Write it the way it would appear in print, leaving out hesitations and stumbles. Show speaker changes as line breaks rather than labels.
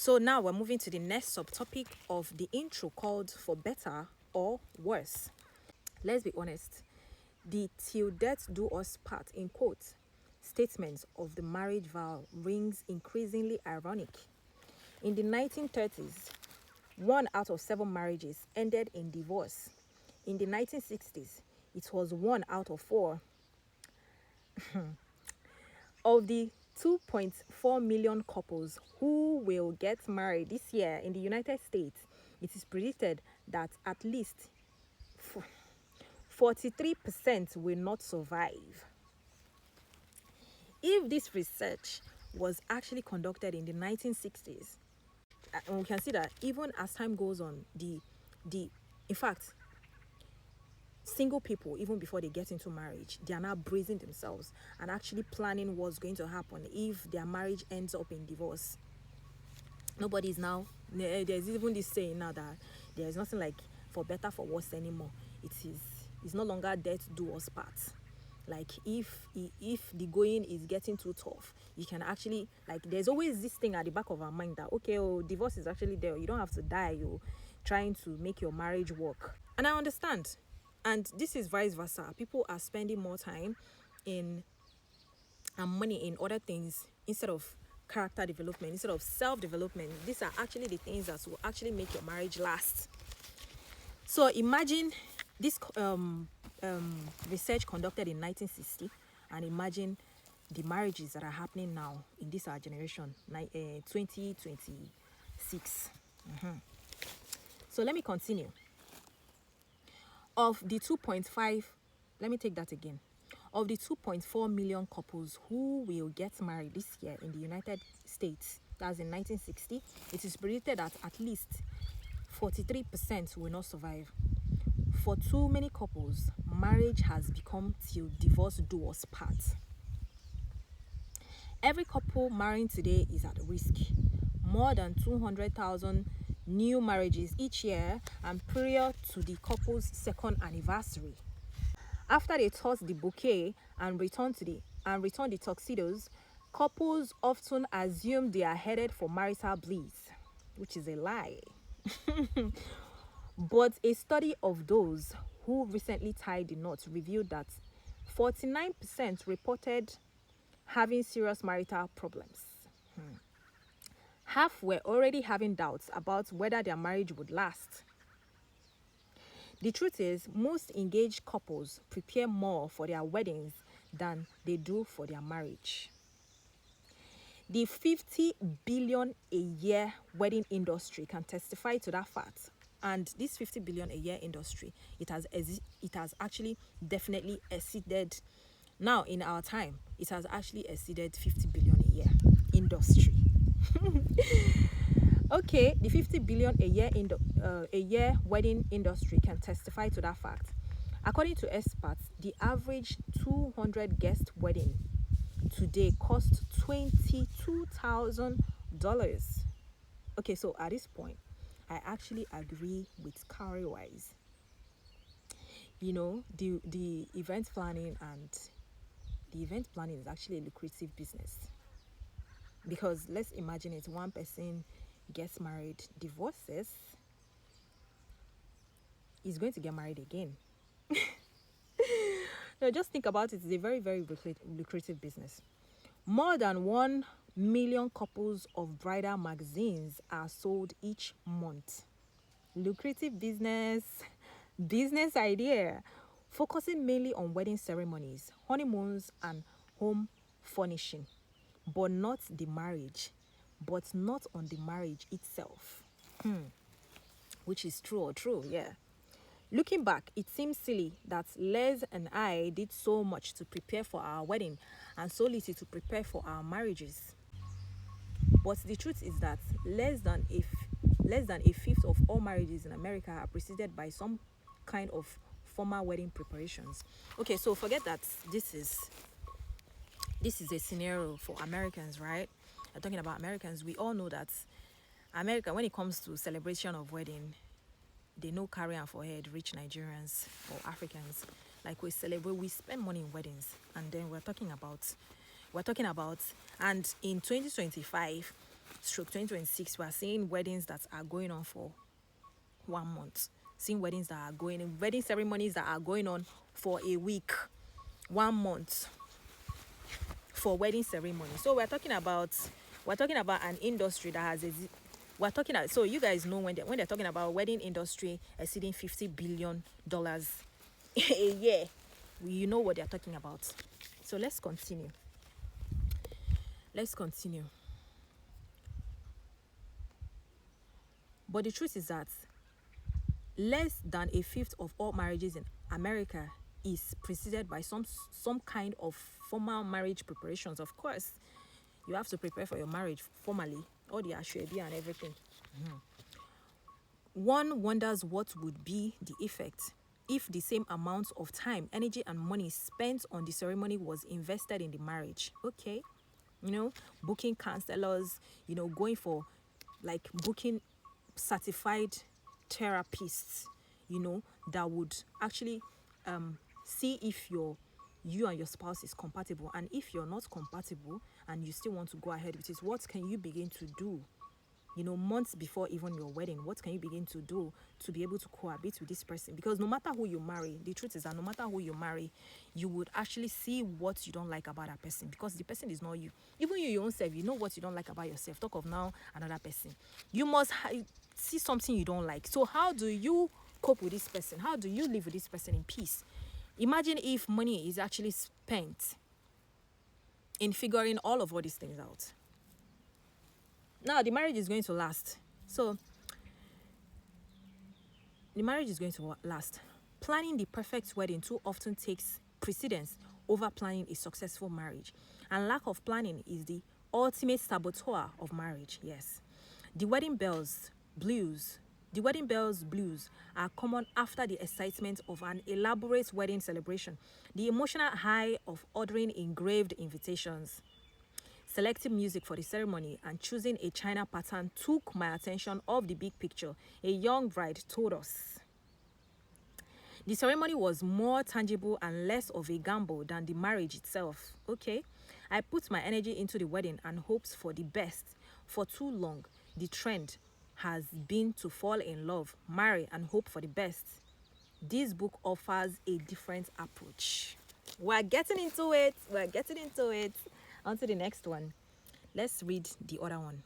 So now we're moving to the next subtopic of the intro called For Better or Worse. Let's be honest. The "till death do us part" in quotes statements of the marriage vow rings increasingly ironic. In the 1930s, 1 out of 7 marriages ended in divorce. In the 1960s, it was 1 out of 4. Of the 2.4 million couples who will get married this year in the United States, it is predicted that at least 43% will not survive. If this research was actually conducted in the 1960s, and we can see that even as time goes on, in fact, single people, even before they get into marriage, they are now bracing themselves and actually planning what's going to happen if their marriage ends up in divorce. Nobody's now, there's even this saying now that there is nothing like for better for worse anymore. It's no longer death do us part. Like if the going is getting too tough, you can actually, like, there's always this thing at the back of our mind that, okay, divorce is actually there. You don't have to die. You're trying to make your marriage work. And I understand. And this is vice versa. People are spending more time and money in other things instead of character development, instead of self-development. These are actually the things that will actually make your marriage last. So imagine this research conducted in 1960, and imagine the marriages that are happening now in this our generation, 2026. So let me continue. Of the 2.5, let me take that again. Of the 2.4 million couples who will get married this year in the United States, that's in 1960, it is predicted that at least 43% will not survive. For too many couples, marriage has become till divorce do us part. Every couple marrying today is at risk. More than 200,000 new marriages each year, and prior to the couple's second anniversary. After they toss the bouquet and return the tuxedos, couples often assume they are headed for marital bliss, which is a lie. But a study of those who recently tied the knot revealed that 49% reported having serious marital problems. Half were already having doubts about whether their marriage would last. The truth is, most engaged couples prepare more for their weddings than they do for their marriage. The 50 billion a year wedding industry can testify to that fact. And this 50 billion a year industry, it has actually definitely exceeded, now in our time, it has actually exceeded 50 billion a year industry. Okay, the 50 billion a year wedding industry can testify to that fact. According to experts, the average 200 guest wedding today costs $22,000. Okay, so at this point, I actually agree with Carrie Wise. You know, the event planning is actually a lucrative business. Because let's imagine it, one person gets married, divorces, is going to get married again. No, just think about it. It's a very, very lucrative business. More than 1 million couples of bridal magazines are sold each month. Lucrative business idea, focusing mainly on wedding ceremonies, honeymoons, and home furnishing, but not on the marriage itself. Which is true, yeah. Looking back, it seems silly that Les and I did so much to prepare for our wedding and so little to prepare for our marriages. But the truth is that less than a fifth of all marriages in America are preceded by some kind of formal wedding preparations. Okay, so forget that this is a scenario for Americans, right? I'm talking about Americans. We all know that America, when it comes to celebration of wedding, they know carry and forehead, rich Nigerians or Africans. Like, we celebrate, we spend money in weddings, and then we're talking about, and in 2025, stroke 2026, we are seeing weddings that are going on for 1 month, seeing wedding ceremonies that are going on for a week, 1 month for wedding ceremony. So we're talking about an industry that has we're talking about, so you guys know when they're talking about wedding industry exceeding $50 billion a year, you know what they're talking about. So let's continue. But the truth is that less than a fifth of all marriages in America is preceded by some kind of formal marriage preparations. Of course, you have to prepare for your marriage formally, all the ashwebi and everything. One wonders what would be the effect if the same amount of time, energy, and money spent on the ceremony was invested in the marriage. Okay, booking counselors, going for, like, booking certified therapists, that would actually see if you and your spouse is compatible. And if you're not compatible and you still want to go ahead with it, what can you begin to do? Months before even your wedding, what can you begin to do to be able to cohabit with this person? Because no matter who you marry, the truth is that no matter who you marry, you would actually see what you don't like about that person, because the person is not you. Even you, your own self, you know what you don't like about yourself. Talk of now another person. You must see something you don't like. So how do you cope with this person? How do you live with this person in peace? Imagine if money is actually spent in figuring all these things out. Now, the marriage is going to last. So, the marriage is going to last. Planning the perfect wedding too often takes precedence over planning a successful marriage. And lack of planning is the ultimate saboteur of marriage, yes. The wedding bells blues are common after the excitement of an elaborate wedding celebration. The emotional high of ordering engraved invitations, selecting music for the ceremony, and choosing a China pattern took my attention off the big picture, a young bride told us. The ceremony was more tangible and less of a gamble than the marriage itself. Okay, I put my energy into the wedding and hoped for the best. For too long, the trend has been to fall in love, marry, and hope for the best. This book offers a different approach. We're getting into it. On to the next one. Let's read the other one.